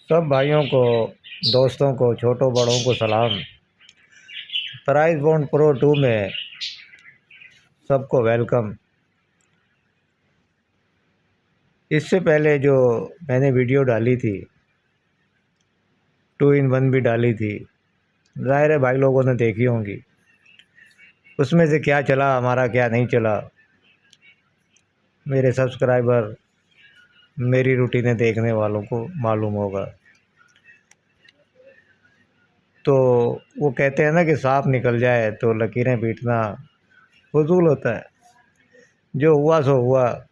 सब भाइयों को, दोस्तों को, छोटों बड़ों को सलाम। प्राइस बॉन्ड प्रो 2 में सबको वेलकम। इससे पहले जो मैंने वीडियो डाली थी, 2 in 1 भी डाली थी, ज़ाहिर है भाई लोगों ने देखी होंगी। उसमें से क्या चला हमारा, क्या नहीं चला, मेरे सब्सक्राइबर, मेरी रूटीनें देखने वालों को मालूम होगा। तो वो कहते हैं ना कि सांप निकल जाए तो लकीरें पीटना फजूल होता है। जो हुआ सो हुआ,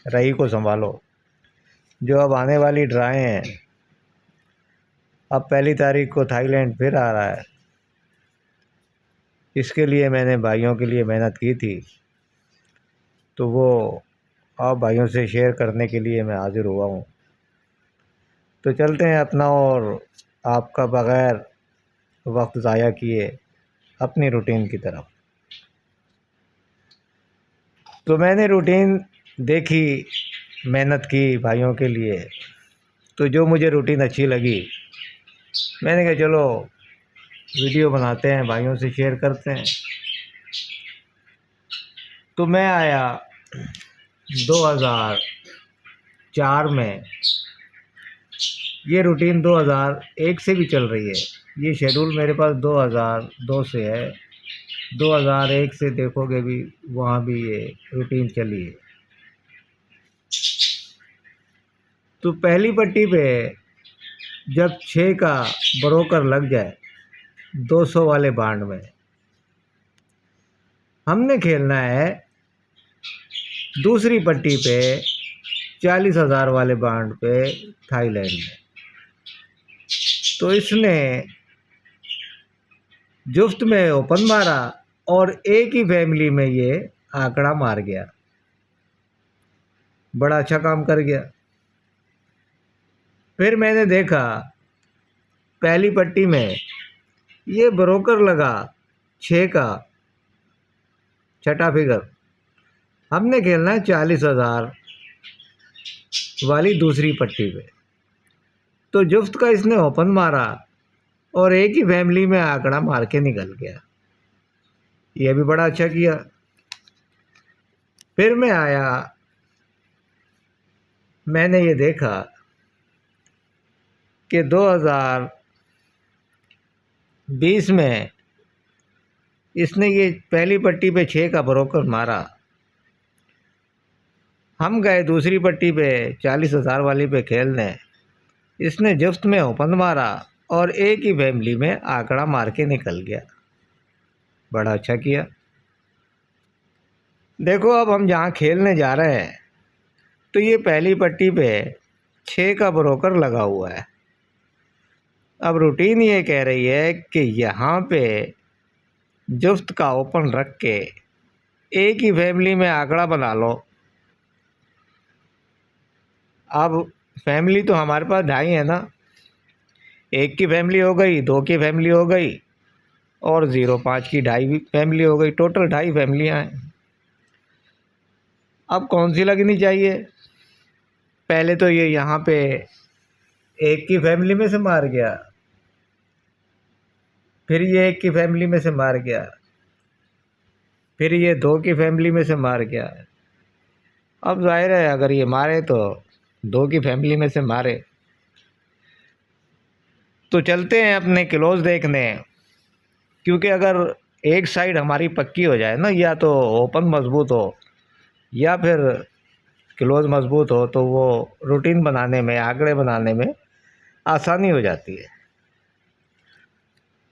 रही को संभालो। जो अब आने वाली ड्राएँ हैं, अब 1 तारीख को थाईलैंड फिर आ रहा है। इसके लिए मैंने भाइयों के लिए मेहनत की थी, तो वो आप भाइयों से शेयर करने के लिए मैं हाज़िर हुआ हूँ। तो चलते हैं अपना और आपका बग़ैर वक्त ज़ाया किए अपनी रूटीन की तरफ। तो मैंने रूटीन देखी, मेहनत की भाइयों के लिए। तो जो मुझे रूटीन अच्छी लगी, मैंने कहा चलो वीडियो बनाते हैं, भाइयों से शेयर करते हैं। तो मैं आया 2004 में। ये रूटीन 2001 से भी चल रही है। ये शेड्यूल मेरे पास 2002 से है। 2001 से देखोगे भी वहाँ भी ये रूटीन चली है। तो पहली पट्टी पे जब 6 का ब्रोकर लग जाए 200 वाले बांड में, हमने खेलना है दूसरी पट्टी पे 40,000 वाले बांड पे थाईलैंड में। तो इसने जुफ्त में ओपन मारा और एक ही फैमिली में ये आंकड़ा मार गया। बड़ा अच्छा काम कर गया। फिर मैंने देखा पहली पट्टी में ये ब्रोकर लगा 6 का छठा फिगर। हमने खेलना है 40,000 वाली दूसरी पट्टी पे। तो जुफ्त का इसने ओपन मारा और एक ही फैमिली में आंकड़ा मार के निकल गया। यह भी बड़ा अच्छा किया। फिर मैं आया, मैंने ये देखा कि 2020 में इसने ये पहली पट्टी पे 6 का ब्रोकर मारा। हम गए दूसरी पट्टी पे 40,000 वाली पे खेलने। इसने जुफ्त में ओपन मारा और एक ही फैमिली में आंकड़ा मार के निकल गया। बड़ा अच्छा किया। देखो अब हम जहाँ खेलने जा रहे हैं, तो ये पहली पट्टी पे 6 का ब्रोकर लगा हुआ है। अब रूटीन ये कह रही है कि यहाँ पे जुफ्त का ओपन रख के एक ही फैमिली में आंकड़ा बना लो। अब फैमिली तो हमारे पास 2.5 है ना। 1 की फैमिली हो गई, 2 की फैमिली हो गई और 0.5 की 2.5 फैमिली हो गई। टोटल 2.5 फैमिलियाँ हैं। अब कौन सी लगनी चाहिए? पहले तो ये यहाँ पे 1 की फैमिली में से मार गया, फिर ये 1 की फैमिली में से मार गया, फिर ये 2 की फैमिली में से मार गया। अब जाहिर है अगर ये मारे तो 2 की फैमिली में से मारे। तो चलते हैं अपने क्लोज देखने, क्योंकि अगर एक साइड हमारी पक्की हो जाए ना, या तो ओपन मजबूत हो या फिर क्लोज मजबूत हो, तो वो रूटीन बनाने में, आंकड़े बनाने में आसानी हो जाती है।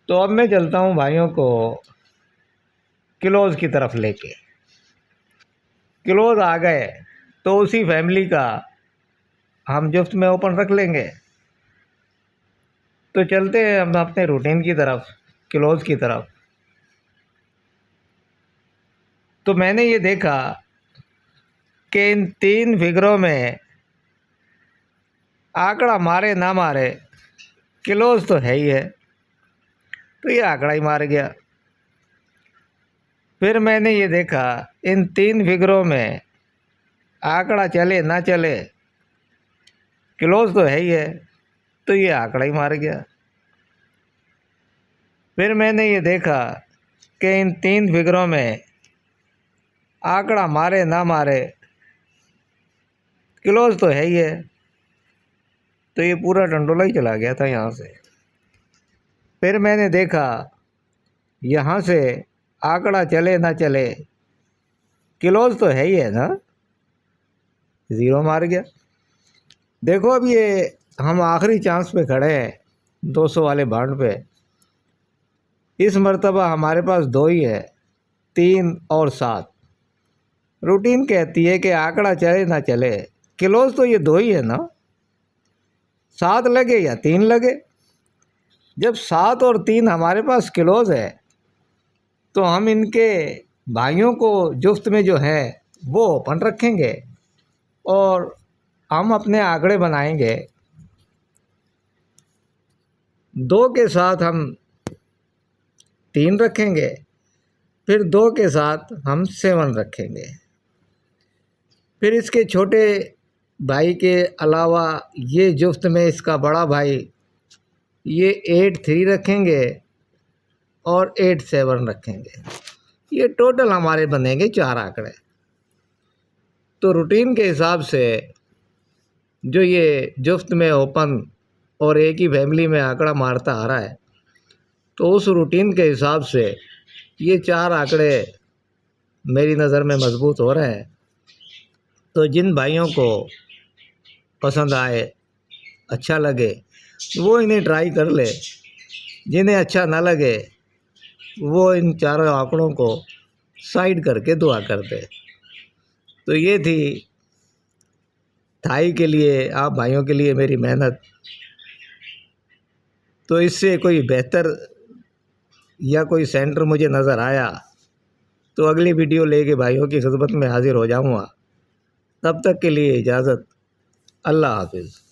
तो अब मैं चलता हूँ भाइयों को क्लोज की तरफ लेके। क्लोज आ गए तो उसी फैमिली का हम जुफ्त में ओपन रख लेंगे। तो चलते हैं हम अपने रूटीन की तरफ, क्लोज की तरफ। तो मैंने ये देखा कि इन 3 फिगरों में आंकड़ा मारे ना मारे, क्लोज तो है ही है, तो ये आंकड़ा ही मार गया। फिर मैंने ये देखा इन 3 फिगरों में आंकड़ा चले ना चले, क्लोज तो है ही है, तो ये आंकड़ा ही मार गया। फिर मैंने ये देखा कि इन 3 फिगरों में आंकड़ा मारे ना मारे क्लोज तो है ही है। तो ये पूरा टंडोला ही चला गया था यहाँ से। फिर मैंने देखा यहाँ से आंकड़ा चले ना चले क्लोज तो है ही है ना, 0 मार गया। देखो अब ये हम आखिरी चांस पे खड़े हैं 200 वाले बाउंड पे। इस मर्तबा हमारे पास 2 ही है, 3 और 7। रूटीन कहती है कि आंकड़ा चले ना चले क्लोज तो ये 2 ही है ना, 7 लगे या 3 लगे। जब 7 और 3 हमारे पास क्लोज है तो हम इनके भाइयों को जुफ्त में जो है वो ओपन रखेंगे और हम अपने आंकड़े बनाएंगे। 2 के साथ हम 3 रखेंगे, फिर 2 के साथ हम 7 रखेंगे। फिर इसके छोटे भाई के अलावा ये जुफ्त में इसका बड़ा भाई ये 8-3 रखेंगे और 8-7 रखेंगे। ये टोटल हमारे बनेंगे 4 आंकड़े। तो रूटीन के हिसाब से जो ये जुफ्त में ओपन और एक ही फैमिली में आंकड़ा मारता आ रहा है, तो उस रूटीन के हिसाब से ये 4 आंकड़े मेरी नज़र में मजबूत हो रहे हैं। तो जिन भाइयों को पसंद आए, अच्छा लगे, वो इन्हें ट्राई कर ले। जिन्हें अच्छा ना लगे वो इन 4 आंकड़ों को साइड करके दुआ कर दे। तो ये थी थाई के लिए, आप भाइयों के लिए मेरी मेहनत। तो इससे कोई बेहतर या कोई सेंटर मुझे नज़र आया तो अगली वीडियो लेके भाइयों की खिदमत में हाजिर हो जाऊंगा। तब तक के लिए इजाज़त। अल्लाह हाफिज़।